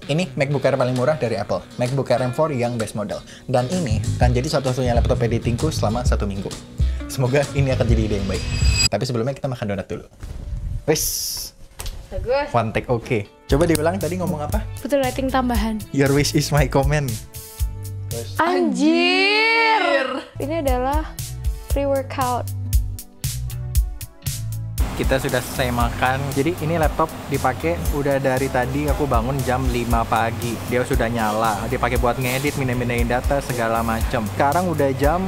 Ini MacBook Air paling murah dari Apple, MacBook Air M4 yang base model. Dan ini akan jadi satu-satunya laptop editingku selama 1 minggu. Semoga ini akan jadi ide yang baik. Tapi sebelumnya kita makan donat dulu. Wes. Bagus. One take oke. Coba diulang tadi ngomong apa? Butuh rating tambahan. Your wish is my comment. Anjir. Ini adalah pre-workout. Kita sudah selesai makan. Jadi ini laptop dipakai udah dari tadi aku bangun jam 5 pagi. Dia sudah nyala, dipakai buat ngedit, mindahin data segala macem. Sekarang udah jam,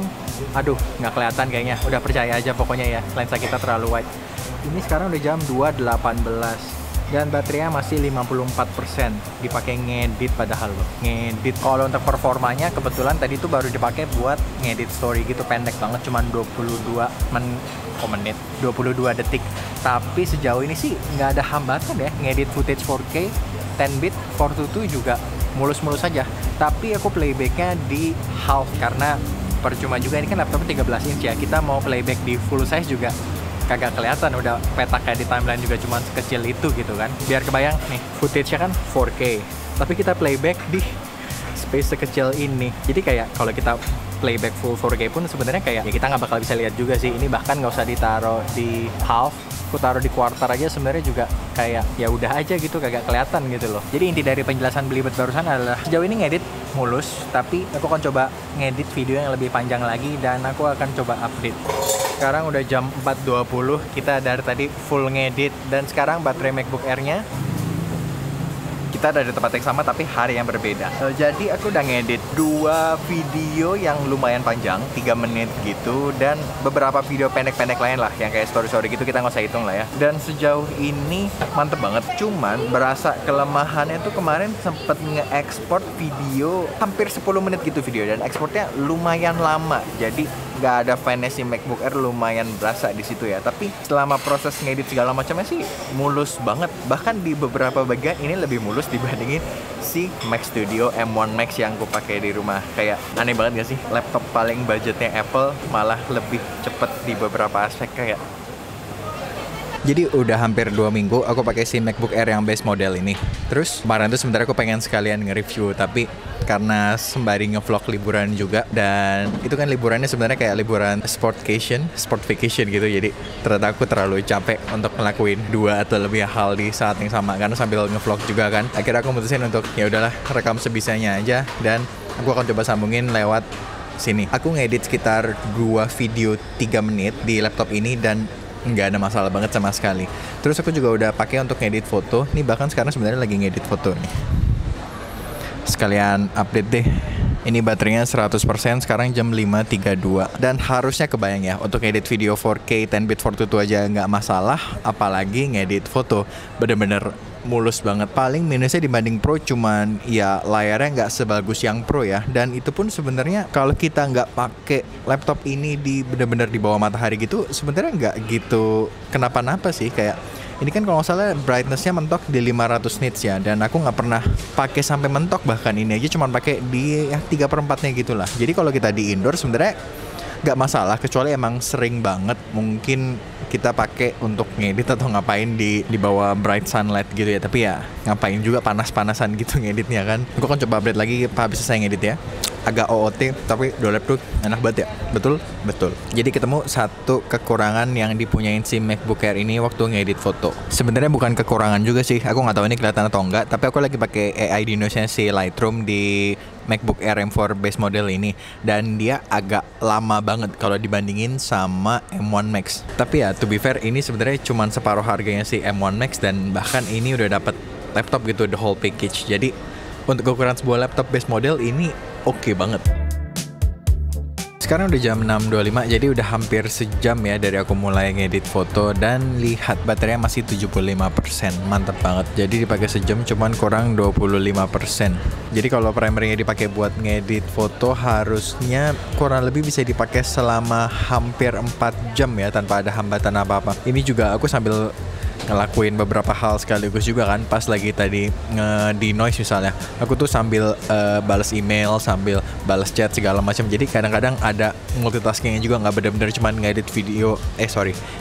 aduh nggak kelihatan kayaknya. Udah percaya aja pokoknya ya, lensa kita terlalu wide. Ini sekarang udah jam 2.18 dan baterainya masih 54%. Dipakai ngedit padahal loh, ngedit. Kalau untuk performanya kebetulan tadi tuh baru dipakai buat ngedit story gitu, pendek banget, cuman 22 menit, 22 detik. Tapi sejauh ini sih nggak ada hambatan ya, ngedit footage 4K 10-bit 422 juga mulus-mulus saja. Tapi aku playbacknya di half karena percuma juga, ini kan laptopnya 13 inch ya, kita mau playback di full size juga kagak kelihatan, udah petak kayak di timeline juga cuman sekecil itu gitu kan. Biar kebayang nih, footage-nya kan 4K, tapi kita playback di space sekecil ini. Jadi kayak kalau kita playback full 4K pun sebenarnya kayak ya kita nggak bakal bisa lihat juga sih. Ini bahkan nggak usah ditaruh di half, aku taruh di quarter aja sebenarnya juga kayak ya udah aja gitu, kagak kelihatan gitu loh. Jadi inti dari penjelasan belibet barusan adalah sejauh ini ngedit mulus, tapi aku akan coba ngedit video yang lebih panjang lagi dan aku akan coba update. Sekarang udah jam 4.20, kita dari tadi full ngedit dan sekarang baterai MacBook Air-nya kita ada di tempat yang sama tapi hari yang berbeda. Jadi aku udah ngedit 2 video yang lumayan panjang, 3 menit gitu, dan beberapa video pendek-pendek lain lah yang kayak story-story gitu, kita nggak usah hitung lah ya. Dan sejauh ini mantep banget. Cuman berasa kelemahannya tuh kemarin sempet nge-export video hampir 10 menit gitu video, dan exportnya lumayan lama. Jadi nggak ada finesse MacBook Air, lumayan berasa di situ ya. Tapi selama proses ngedit segala macamnya sih mulus banget. Bahkan di beberapa bagian ini lebih mulus dibandingin si Mac Studio M1 Max yang gue pakai di rumah. Kayak aneh banget gak sih? Laptop paling budgetnya Apple malah lebih cepet di beberapa aspek kayak. Jadi udah hampir 2 minggu aku pakai si MacBook Air yang base model ini. Terus kemarin tuh sebenarnya aku pengen sekalian nge-review, tapi karena sembari nge-vlog liburan juga, dan itu kan liburannya sebenarnya kayak liburan sport vacation gitu. Jadi ternyata aku terlalu capek untuk ngelakuin 2 atau lebih hal di saat yang sama karena sambil nge-vlog juga kan. Akhirnya aku mutusin untuk ya udahlah, rekam sebisanya aja dan aku akan coba sambungin lewat sini. Aku ngedit sekitar 2 video 3 menit di laptop ini dan nggak ada masalah banget sama sekali. Terus aku juga udah pakai untuk ngedit foto. Nih bahkan sekarang sebenarnya lagi ngedit foto nih. Sekalian update deh. Ini baterainya 100%, sekarang jam 5.32. Dan harusnya kebayang ya, untuk ngedit video 4K 10-bit 422 aja nggak masalah, apalagi ngedit foto. Bener-bener mulus banget. Paling minusnya dibanding Pro cuman ya layarnya nggak sebagus yang Pro ya. Dan itu pun sebenarnya kalau kita nggak pakai laptop ini di bener-bener di bawah matahari gitu, sebenarnya nggak gitu kenapa-napa sih. Kayak ini kan kalau nggak salah brightness-nya mentok di 500 nits ya, dan aku nggak pernah pakai sampai mentok, bahkan ini aja cuma pakai di ya 3/4-nya gitulah. Jadi kalau kita di indoor sebenarnya nggak masalah, kecuali emang sering banget mungkin kita pakai untuk ngedit atau ngapain di bawah bright sunlight gitu ya. Tapi ya ngapain juga panas-panasan gitu ngeditnya kan. Aku akan coba update lagi habis selesai ngedit ya. Agak OOT tapi dolep tuh enak banget ya. Betul? Betul. Jadi ketemu satu kekurangan yang dipunyain si MacBook Air ini waktu ngedit foto. Sebenarnya bukan kekurangan juga sih. Aku nggak tahu ini kelihatan atau enggak, tapi aku lagi pakai AI Dino-nya si Lightroom di MacBook Air M4 base model ini, dan dia agak lama banget kalau dibandingin sama M1 Max. Tapi ya to be fair, ini sebenarnya cuma separuh harganya si M1 Max, dan bahkan ini udah dapat laptop gitu the whole package. Jadi untuk ukuran sebuah laptop base model ini oke banget. Sekarang udah jam 6.25, jadi udah hampir sejam ya dari aku mulai ngedit foto, dan lihat baterainya masih 75%. Mantep banget. Jadi dipakai sejam cuman kurang 25%. Jadi kalau primernya dipakai buat ngedit foto harusnya kurang lebih bisa dipakai selama hampir 4 jam ya tanpa ada hambatan apa-apa. Ini juga aku sambil ngelakuin beberapa hal sekaligus juga kan. Pas lagi tadi di noise misalnya, aku tuh sambil balas email, sambil balas chat segala macam. Jadi kadang-kadang ada multitaskingnya juga, nggak bener-bener cuman ngedit video,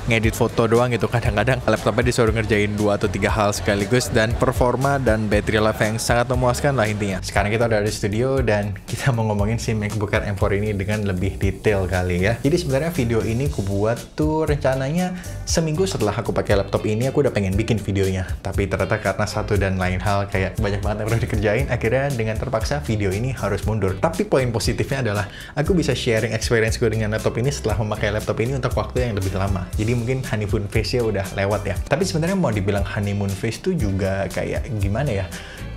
ngedit foto doang gitu. Kadang-kadang laptopnya disuruh ngerjain 2 atau 3 hal sekaligus, dan performa dan battery life yang sangat memuaskan lah intinya. Sekarang kita udah di studio dan kita mau ngomongin si MacBook Air M4 ini dengan lebih detail kali ya. Jadi sebenarnya video ini aku buat tuh rencananya seminggu setelah aku pakai laptop ini, aku udah pengen bikin videonya. Tapi ternyata karena satu dan lain hal kayak banyak banget yang perlu dikerjain, akhirnya dengan terpaksa video ini harus mundur. Tapi poin positifnya adalah aku bisa sharing experience gue dengan laptop ini setelah memakai laptop ini untuk waktu yang lebih lama. Jadi mungkin honeymoon phase-nya udah lewat ya. Tapi sebenarnya mau dibilang honeymoon phase tuh juga kayak gimana ya?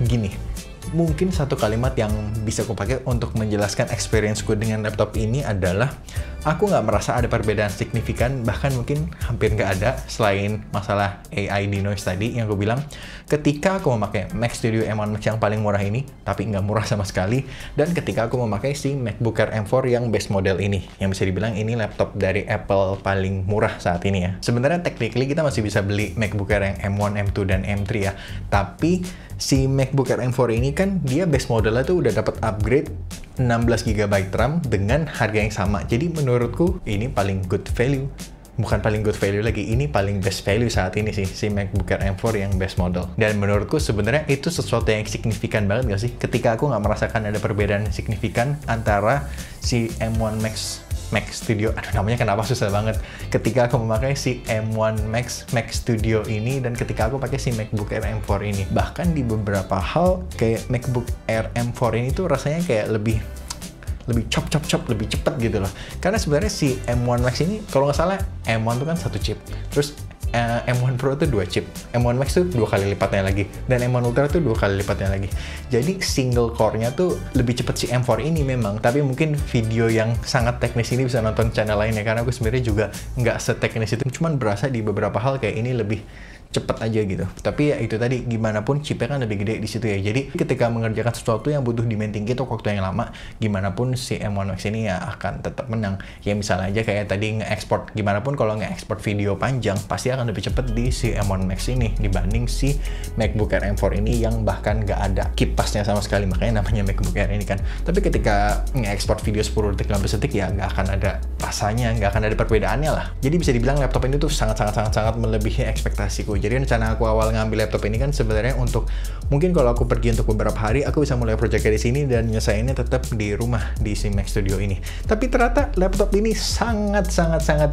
Gini, mungkin satu kalimat yang bisa aku pakai untuk menjelaskan experience-ku dengan laptop ini adalah aku nggak merasa ada perbedaan signifikan, bahkan mungkin hampir nggak ada selain masalah AI denoise tadi yang aku bilang. Ketika aku memakai Mac Studio M1 Max yang paling murah ini, tapi nggak murah sama sekali, dan ketika aku memakai si MacBook Air M4 yang base model ini, yang bisa dibilang ini laptop dari Apple paling murah saat ini ya. Sebenarnya technically kita masih bisa beli MacBook Air yang M1, M2, dan M3 ya, tapi si MacBook Air M4 ini kan dia base modelnya tuh udah dapat upgrade 16 GB RAM dengan harga yang sama. Jadi menurutku ini paling good value. Bukan paling good value lagi, ini paling best value saat ini sih, si MacBook Air M4 yang best model. Dan menurutku sebenarnya itu sesuatu yang signifikan banget gak sih? Ketika aku nggak merasakan ada perbedaan signifikan antara si M1 Max Mac Studio, namanya kenapa susah banget, ketika aku memakai si M1 Max Mac Studio ini dan ketika aku pakai si MacBook Air M4 ini. Bahkan di beberapa hal kayak MacBook Air M4 ini tuh rasanya kayak lebih chop lebih cepet gitu loh. Karena sebenarnya si M1 Max ini kalau nggak salah M1 tuh kan 1 chip, terus M1 Pro tuh 2 chip, M1 Max tuh 2 kali lipatnya lagi, dan M1 Ultra tuh 2 kali lipatnya lagi. Jadi single core-nya tuh lebih cepet si M4 ini memang, tapi mungkin video yang sangat teknis ini bisa nonton channel lainnya, karena aku sebenarnya juga nggak seteknis itu, cuman berasa di beberapa hal kayak ini lebih cepet aja gitu. Tapi ya itu tadi, gimana pun chipnya kan lebih gede di situ ya. Jadi ketika mengerjakan sesuatu yang butuh demand tinggi untuk waktu yang lama, gimana pun si M1 Max ini ya akan tetap menang. Ya misalnya aja kayak tadi nge-export, gimana pun kalau nge-export video panjang pasti akan lebih cepet di si M1 Max ini dibanding si MacBook Air M4 ini yang bahkan nggak ada kipasnya sama sekali, makanya namanya MacBook Air ini kan. Tapi ketika nge-export video 10 detik 15 detik ya nggak akan ada rasanya, nggak akan ada perbedaannya lah. Jadi bisa dibilang laptop ini tuh sangat melebihi ekspektasiku. Jadi rencana aku awal ngambil laptop ini kan sebenarnya untuk mungkin kalau aku pergi untuk beberapa hari, aku bisa mulai projectnya di sini dan nyelesainnya tetap di rumah di si Mac Studio ini. Tapi ternyata laptop ini sangat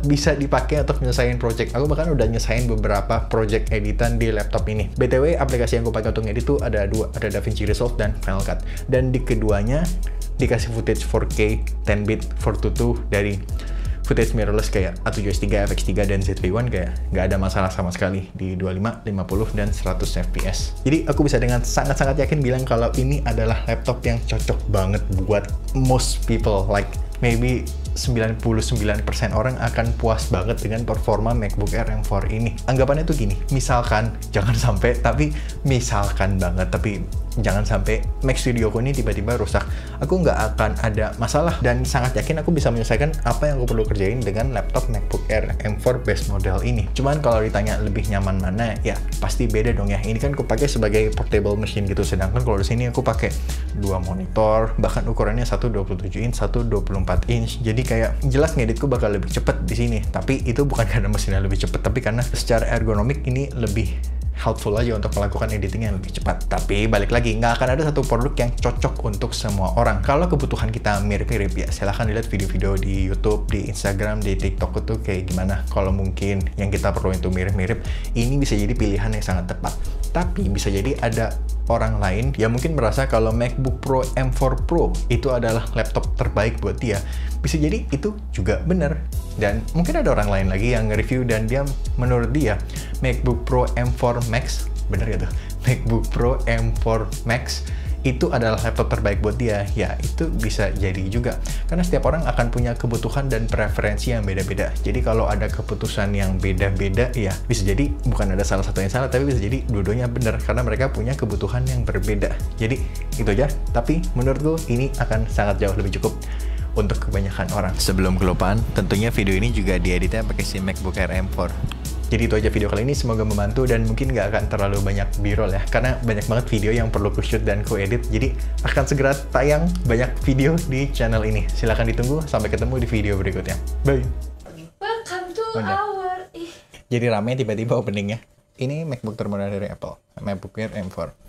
bisa dipakai untuk nyelesain project. Aku bahkan udah nyelesain beberapa project editan di laptop ini. BTW aplikasi yang aku pakai untuk edit tuh ada 2, ada DaVinci Resolve dan Final Cut. Dan di keduanya dikasih footage 4K 10-bit 422 dari footage mirrorless kayak A7S3, FX3, dan ZV-1 kayak nggak ada masalah sama sekali di 25, 50, dan 100 fps. Jadi aku bisa dengan sangat yakin bilang kalau ini adalah laptop yang cocok banget buat most people, like maybe 99% orang akan puas banget dengan performa MacBook Air M4 ini. Anggapannya tuh gini, misalkan, jangan sampai, tapi misalkan banget, tapi jangan sampai Mac Studioku ini tiba-tiba rusak. Aku nggak akan ada masalah dan sangat yakin aku bisa menyelesaikan apa yang aku perlu kerjain dengan laptop MacBook Air M4 base model ini. Cuman kalau ditanya lebih nyaman mana, ya pasti beda dong ya. Ini kan aku pakai sebagai portable machine gitu, sedangkan kalau di sini aku pakai 2 monitor, bahkan ukurannya satu 27 inch, satu 24 inch. Jadi kayak jelas ngeditku bakal lebih cepet di sini. Tapi itu bukan karena mesinnya lebih cepet, tapi karena secara ergonomik ini lebih helpful aja untuk melakukan editing yang lebih cepat. Tapi balik lagi, nggak akan ada satu produk yang cocok untuk semua orang. Kalau kebutuhan kita mirip-mirip ya silahkan dilihat video-video di YouTube, di Instagram, di TikTok itu kayak gimana. Kalau mungkin yang kita perlu itu mirip-mirip, ini bisa jadi pilihan yang sangat tepat. Tapi bisa jadi ada orang lain yang mungkin merasa kalau MacBook Pro M4 Pro itu adalah laptop terbaik buat dia. Bisa jadi itu juga benar. Dan mungkin ada orang lain lagi yang nge-review dan dia menurut dia MacBook Pro M4 Max, bener ya tuh, MacBook Pro M4 Max itu adalah laptop terbaik buat dia. Ya itu bisa jadi juga, karena setiap orang akan punya kebutuhan dan preferensi yang beda-beda. Jadi kalau ada keputusan yang beda-beda, ya bisa jadi bukan ada salah satu yang salah, tapi bisa jadi dua-duanya benar karena mereka punya kebutuhan yang berbeda. Jadi itu aja, tapi menurutku ini akan sangat jauh lebih cukup untuk kebanyakan orang. Sebelum kelupaan, tentunya video ini juga dieditnya pakai si MacBook Air M4. Jadi itu aja video kali ini, semoga membantu dan mungkin nggak akan terlalu banyak b-roll ya, karena banyak banget video yang perlu ku shoot dan ku edit, jadi akan segera tayang banyak video di channel ini. Silahkan ditunggu, sampai ketemu di video berikutnya. Bye! Welcome to Udah. our... Jadi rame tiba-tiba openingnya. Ini MacBook termurah dari Apple, MacBook Air M4.